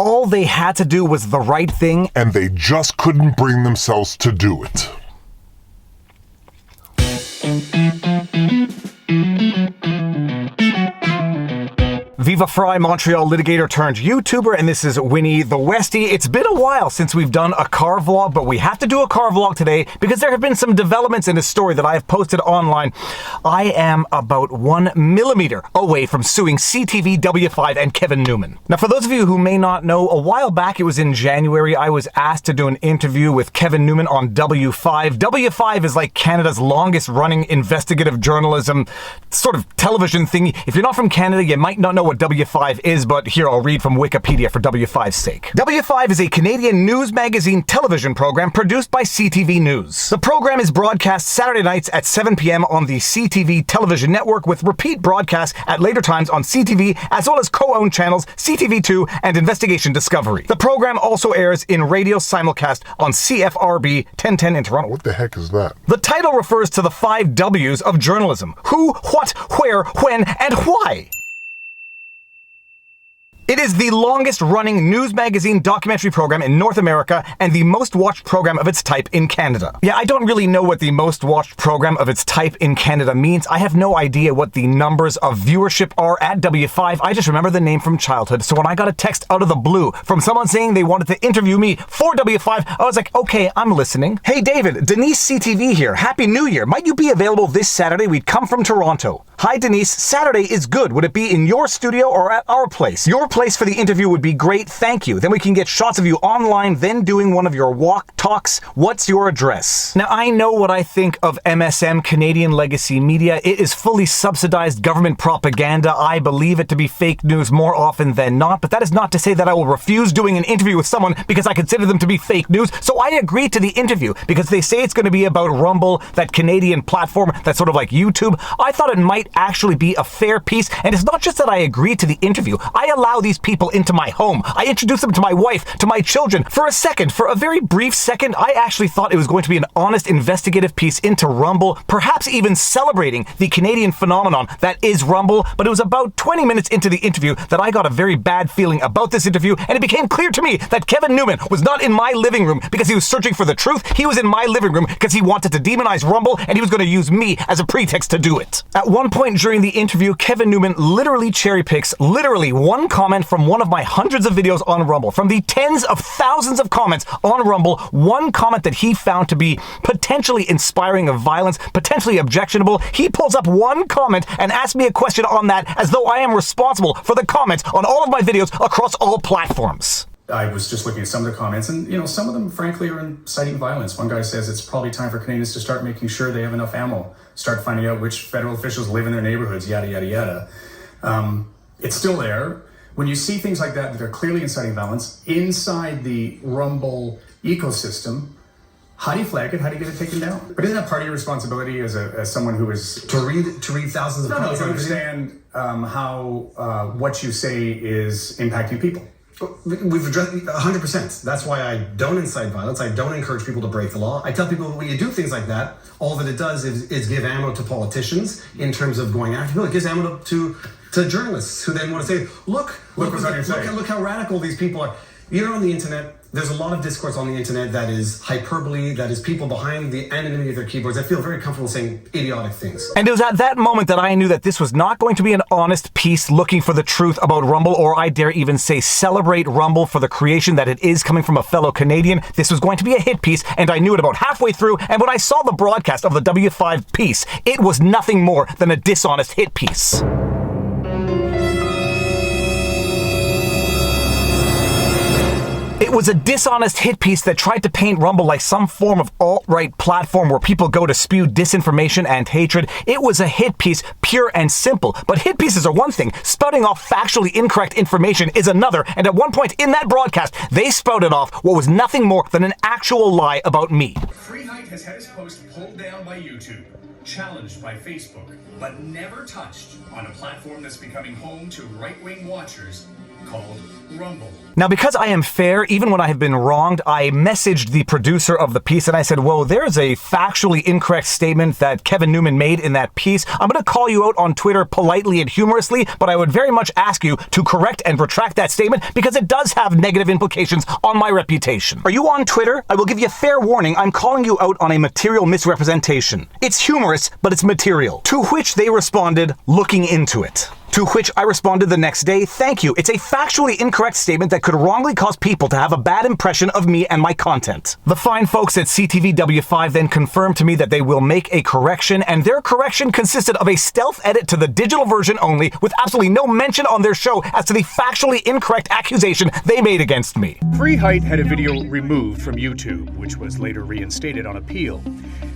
All they had to do was the right thing, and they just couldn't bring themselves to do it. Viva Frei, Montreal litigator turned YouTuber, and this is Winnie the Westie. It's been a while since we've done a car vlog, but we have to do a car vlog today because there have been some developments in a story that I have posted online. I am about 1 millimeter away from suing CTV W5 and Kevin Newman. Now, for those of you who may not know, a while back, it was in January, I was asked to do an interview with Kevin Newman on W5. W5 is like Canada's longest running investigative journalism sort of television thing. If you're not from Canada, you might not know what W5 is, but here I'll read from Wikipedia for W5's sake. W5 is a Canadian news magazine television program produced by CTV News. The program is broadcast Saturday nights at 7 p.m. on the CTV television network, with repeat broadcasts at later times on CTV, as well as co-owned channels CTV2 and Investigation Discovery. The program also airs in radio simulcast on CFRB 1010 in Toronto. What the heck is that? The title refers to the 5 W's of journalism: who, what, where, when, and why. It is the longest running news magazine documentary program in North America and the most watched program of its type in Canada. Yeah, I don't really know what the most watched program of its type in Canada means. I have no idea what the numbers of viewership are at W5. I just remember the name from childhood. So when I got a text out of the blue from someone saying they wanted to interview me for W5, I was like, okay, I'm listening. Hey David, Denise CTV here. Happy New Year. Might you be available this Saturday? We'd come from Toronto. Hi Denise, Saturday is good. Would it be in your studio or at our place? Your place for the interview would be great, thank you. Then we can get shots of you online, then doing one of your walk talks. What's your address? Now, I know what I think of MSM, Canadian Legacy Media. It is fully subsidized government propaganda. I believe it to be fake news more often than not, but that is not to say that I will refuse doing an interview with someone because I consider them to be fake news. So I agreed to the interview because they say it's going to be about Rumble, that Canadian platform that's sort of like YouTube. I thought it might actually be a fair piece, and it's not just that I agreed to the interview. I allow these people into my home. I introduce them to my wife, to my children. For a very brief second, I actually thought it was going to be an honest investigative piece into Rumble, perhaps even celebrating the Canadian phenomenon that is Rumble, but it was about 20 minutes into the interview that I got a very bad feeling about this interview, and it became clear to me that Kevin Newman was not in my living room because he was searching for the truth. He was in my living room because he wanted to demonize Rumble, and he was going to use me as a pretext to do it. At one point during the interview, Kevin Newman literally cherry picks one comment from one of my hundreds of videos on Rumble. From the tens of thousands of comments on Rumble, one comment that he found to be potentially inspiring of violence, potentially objectionable, he pulls up one comment and asks me a question on that as though I am responsible for the comments on all of my videos across all platforms. I was just looking at some of the comments, and some of them, frankly, are inciting violence. One guy says it's probably time for Canadians to start making sure they have enough ammo, start finding out which federal officials live in their neighborhoods, yada, yada, yada. It's still there. When you see things like that are clearly inciting violence inside the Rumble ecosystem, how do you flag it? How do you get it taken down? But isn't that part of your responsibility as someone who is to read thousands of comments? To understand how what you say is impacting people. We've addressed 100%. That's why I don't incite violence. I don't encourage people to break the law. I tell people when you do things like that, all that it does is give ammo to politicians in terms of going after people. It gives ammo to journalists who then want to say, look how radical these people are. You're on the internet. There's a lot of discourse on the internet that is hyperbole, that is people behind the anonymity of their keyboards that feel very comfortable saying idiotic things. And it was at that moment that I knew that this was not going to be an honest piece looking for the truth about Rumble, or I dare even say celebrate Rumble for the creation that it is coming from a fellow Canadian. This was going to be a hit piece, and I knew it about halfway through, and when I saw the broadcast of the W5 piece, it was nothing more than a dishonest hit piece. It was a dishonest hit piece that tried to paint Rumble like some form of alt-right platform where people go to spew disinformation and hatred. It was a hit piece, pure and simple. But hit pieces are one thing. Spouting off factually incorrect information is another. And at one point in that broadcast, they spouted off what was nothing more than an actual lie about me. Free Height has had his post pulled down by YouTube, challenged by Facebook, but never touched on a platform that's becoming home to right-wing watchers called Rumble. Now, because I am fair, even when I have been wronged, I messaged the producer of the piece and I said, whoa, there's a factually incorrect statement that Kevin Newman made in that piece. I'm going to call you out on Twitter politely and humorously, but I would very much ask you to correct and retract that statement because it does have negative implications on my reputation. Are you on Twitter? I will give you a fair warning. I'm calling you out on a material misrepresentation. It's humorous, but it's material. To which they responded, looking into it. To which I responded the next day, thank you. It's a factually incorrect statement that could wrongly cause people to have a bad impression of me and my content. The fine folks at CTV W5 then confirmed to me that they will make a correction, and their correction consisted of a stealth edit to the digital version only, with absolutely no mention on their show as to the factually incorrect accusation they made against me. Frei had a video removed from YouTube, which was later reinstated on appeal,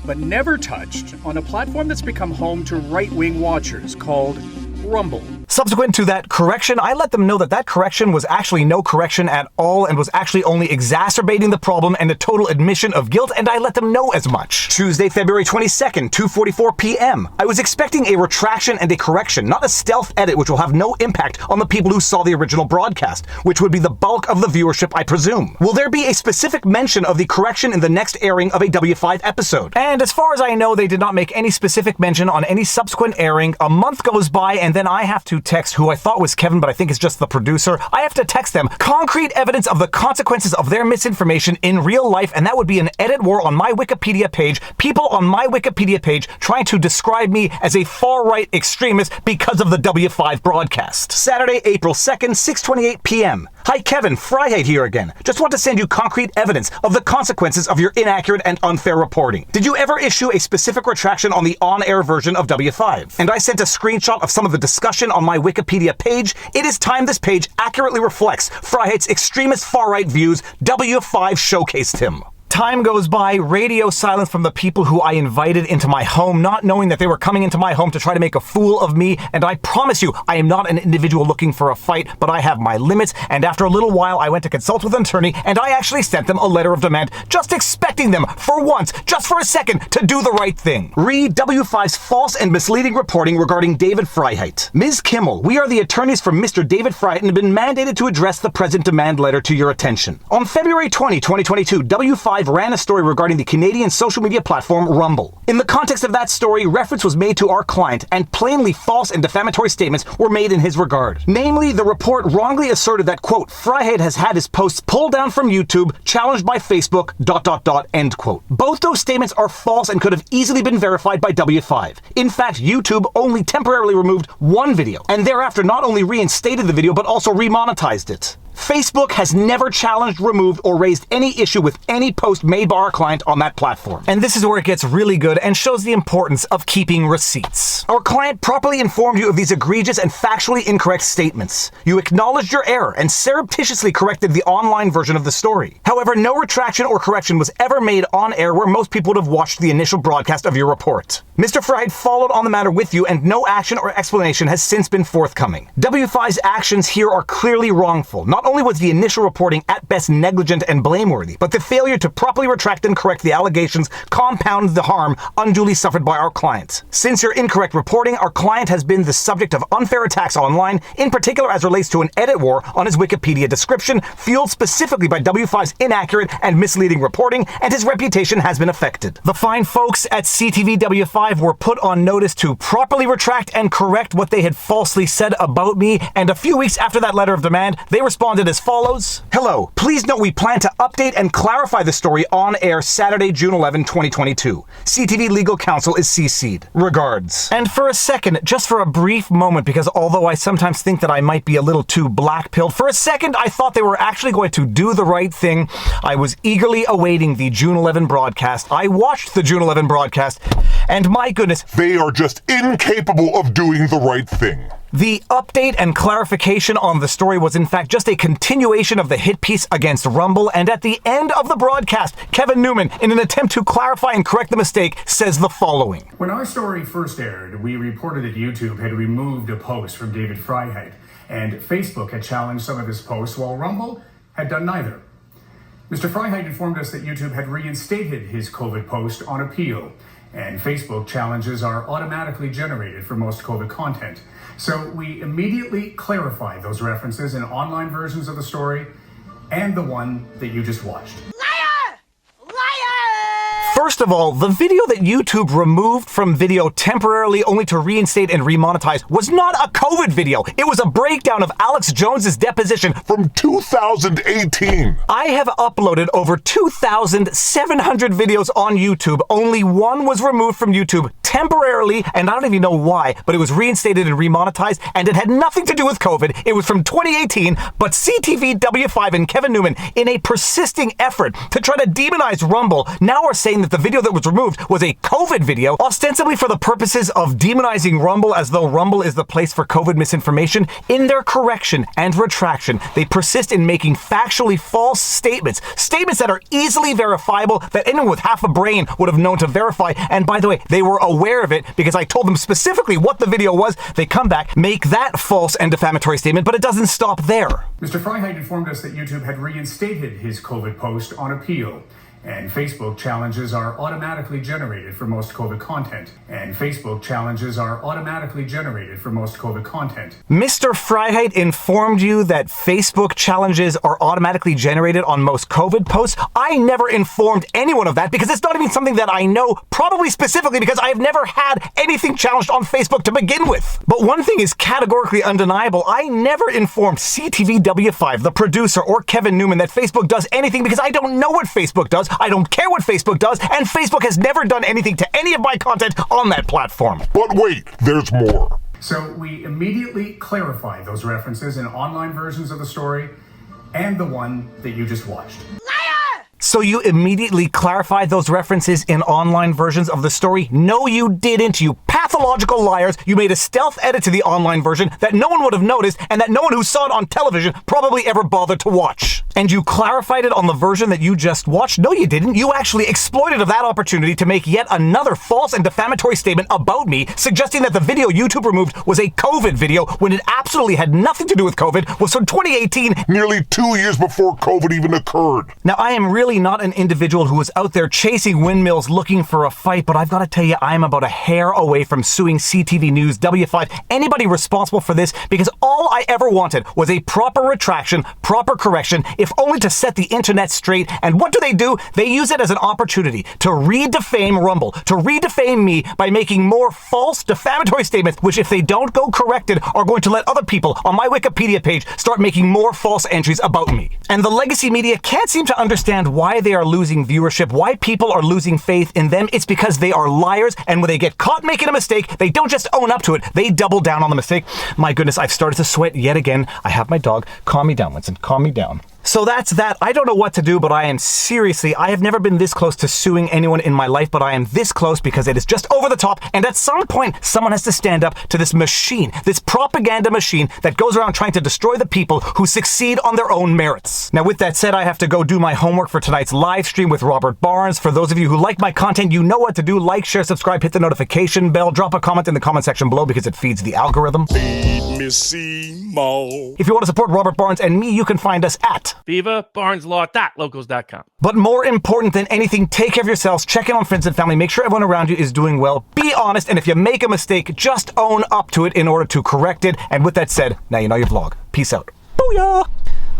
but never touched on a platform that's become home to right-wing watchers called Rumble. Subsequent to that correction, I let them know that that correction was actually no correction at all and was actually only exacerbating the problem and a total admission of guilt, and I let them know as much. Tuesday, February 22nd, 2:44 p.m. I was expecting a retraction and a correction, not a stealth edit which will have no impact on the people who saw the original broadcast, which would be the bulk of the viewership, I presume. Will there be a specific mention of the correction in the next airing of a W5 episode? And as far as I know, they did not make any specific mention on any subsequent airing. A month goes by, and then I have to text who I thought was Kevin, but I think it's just the producer. I have to text them concrete evidence of the consequences of their misinformation in real life, and that would be an edit war on my Wikipedia page, people on my Wikipedia page trying to describe me as a far-right extremist because of the W5 broadcast. Saturday, April 2nd, 6:28 p.m. Hi Kevin, Frei here again. Just want to send you concrete evidence of the consequences of your inaccurate and unfair reporting. Did you ever issue a specific retraction on the on-air version of W5? And I sent a screenshot of some of the discussion on my Wikipedia page. It is time this page accurately reflects Freiheit's extremist far-right views. W5 showcased him. Time goes by, radio silence from the people who I invited into my home, not knowing that they were coming into my home to try to make a fool of me. And I promise you, I am not an individual looking for a fight, but I have my limits. And after a little while, I went to consult with an attorney, and I actually sent them a letter of demand, just expecting them, for once, just for a second, to do the right thing. Read W5's false and misleading reporting regarding David Freiheit. Ms. Kimmel, we are the attorneys for Mr. David Freiheit and have been mandated to address the present demand letter to your attention. On February 20, 2022, W5 ran a story regarding the Canadian social media platform Rumble. In the context of that story, reference was made to our client, and plainly false and defamatory statements were made in his regard. Namely, the report wrongly asserted that, quote, Freiheit has had his posts pulled down from YouTube, challenged by Facebook, ... end quote. Both those statements are false and could have easily been verified by W5. In fact, YouTube only temporarily removed one video, and thereafter not only reinstated the video, but also remonetized it. Facebook has never challenged, removed, or raised any issue with any post made by our client on that platform. And this is where it gets really good and shows the importance of keeping receipts. Our client properly informed you of these egregious and factually incorrect statements. You acknowledged your error and surreptitiously corrected the online version of the story. However, no retraction or correction was ever made on air where most people would have watched the initial broadcast of your report. Mr. Frei followed on the matter with you, and no action or explanation has since been forthcoming. W5's actions here are clearly wrongful. Not only was the initial reporting at best negligent and blameworthy, but the failure to properly retract and correct the allegations compounds the harm unduly suffered by our client. Since your incorrect reporting, our client has been the subject of unfair attacks online, in particular as relates to an edit war on his Wikipedia description, fueled specifically by W5's inaccurate and misleading reporting, and his reputation has been affected. The fine folks at CTV W5 were put on notice to properly retract and correct what they had falsely said about me, and a few weeks after that letter of demand, they responded as follows. Hello, please note we plan to update and clarify the story on air Saturday, June 11, 2022. CTV legal counsel is CC'd. Regards. And for a second, just for a brief moment, because although I sometimes think that I might be a little too black-pilled, for a second I thought they were actually going to do the right thing. I was eagerly awaiting the June 11 broadcast. I watched the June 11 broadcast, and my goodness, They are just incapable of doing the right thing. the update and clarification on the story was in fact just a continuation of the hit piece against Rumble, and at the end of the broadcast, Kevin Newman, in an attempt to clarify and correct the mistake, says the following. When our story first aired, we reported that YouTube had removed a post from David Freiheit, and Facebook had challenged some of his posts while Rumble had done neither. Mr. Freiheit informed us that YouTube had reinstated his COVID post on appeal, and Facebook challenges are automatically generated for most COVID content. So we immediately clarify those references in online versions of the story and the one that you just watched. First of all, the video that YouTube removed from video temporarily only to reinstate and remonetize was not a COVID video. It was a breakdown of Alex Jones's deposition From 2018. I have uploaded over 2,700 videos on YouTube. Only one was removed from YouTube temporarily, and I don't even know why, but it was reinstated and remonetized, and it had nothing to do with COVID. It was from 2018, but CTV W5 and Kevin Newman, in a persisting effort to try to demonize Rumble, now are saying that the video that was removed was a COVID video, ostensibly for the purposes of demonizing Rumble as though Rumble is the place for COVID misinformation. In their correction and retraction, they persist in making factually false statements that are easily verifiable, that anyone with half a brain would have known to verify. And by the way, they were aware of it because I told them specifically what the video was. They come back, make that false and defamatory statement, but it doesn't stop there. Mr. Frei informed us that YouTube had reinstated his COVID post on appeal, and Facebook challenges are automatically generated for most COVID content. Mr. Freiheit informed you that Facebook challenges are automatically generated on most COVID posts? I never informed anyone of that because it's not even something that I know, probably specifically because I have never had anything challenged on Facebook to begin with. But one thing is categorically undeniable. I never informed CTV W5, the producer, or Kevin Newman that Facebook does anything because I don't know what Facebook does. I don't care what Facebook does, and Facebook has never done anything to any of my content on that platform. But wait, there's more. So we immediately clarify those references in online versions of the story and the one that you just watched. So you immediately clarified those references in online versions of the story? No, you didn't, you pathological liars. You made a stealth edit to the online version that no one would have noticed and that no one who saw it on television probably ever bothered to watch. And you clarified it on the version that you just watched? No, you didn't. You actually exploited that opportunity to make yet another false and defamatory statement about me, suggesting that the video YouTube removed was a COVID video when it absolutely had nothing to do with COVID, was from 2018. Nearly 2 years before COVID even occurred. Now, I am really not an individual who is out there chasing windmills looking for a fight, but I've got to tell you, I am about a hair away from suing CTV News, W5, anybody responsible for this, because all I ever wanted was a proper retraction, proper correction, if only to set the internet straight. And what do? They use it as an opportunity to redefame Rumble, to redefame me by making more false, defamatory statements, which if they don't go corrected, are going to let other people on my Wikipedia page start making more false entries about me. And the legacy media can't seem to understand why they are losing viewership, why people are losing faith in them. It's because they are liars, and when they get caught making a mistake, they don't just own up to it, they double down on the mistake. My goodness, I've started to sweat yet again. I have my dog. Calm me down, Winston. Calm me down. So that's that. I don't know what to do, but I have never been this close to suing anyone in my life, but I am this close because it is just over the top, and at some point, someone has to stand up to this machine, this propaganda machine that goes around trying to destroy the people who succeed on their own merits. Now, with that said, I have to go do my homework for tonight's live stream with Robert Barnes. For those of you who like my content, you know what to do. Like, share, subscribe, hit the notification bell, drop a comment in the comment section below because it feeds the algorithm. If you want to support Robert Barnes and me, you can find us at vivabarneslaw.locals.com. But more important than anything, take care of yourselves, check in on friends and family, make sure everyone around you is doing well, be honest, and if you make a mistake, just own up to it in order to correct it. And with that said, now you know your vlog. Peace out. Booyah!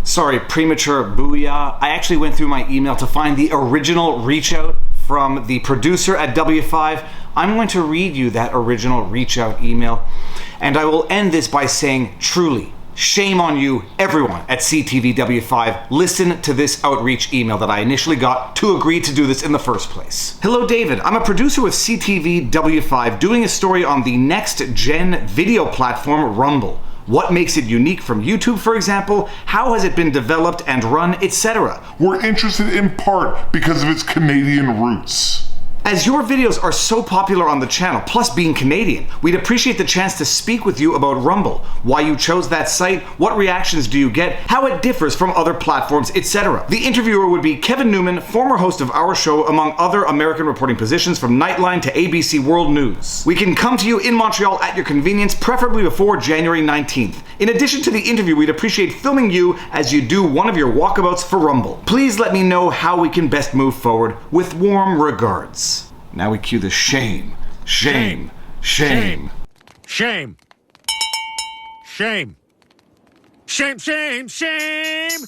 Sorry, premature booyah. I actually went through my email to find the original reach out from the producer at W5. I'm going to read you that original reach out email, and I will end this by saying, truly, shame on you, everyone at CTV W5. Listen to this outreach email that I initially got to agree to do this in the first place. Hello, David. I'm a producer with CTV W5 doing a story on the next-gen video platform, Rumble. What makes it unique from YouTube, for example? How has it been developed and run, etc.? We're interested in part because of its Canadian roots. As your videos are so popular on the channel, plus being Canadian, we'd appreciate the chance to speak with you about Rumble, why you chose that site, what reactions do you get, how it differs from other platforms, etc. The interviewer would be Kevin Newman, former host of our show, among other American reporting positions from Nightline to ABC World News. We can come to you in Montreal at your convenience, preferably before January 19th. In addition to the interview, we'd appreciate filming you as you do one of your walkabouts for Rumble. Please let me know how we can best move forward. With warm regards. Now we cue the shame. Shame. Shame. Shame. Shame. Shame, shame, shame.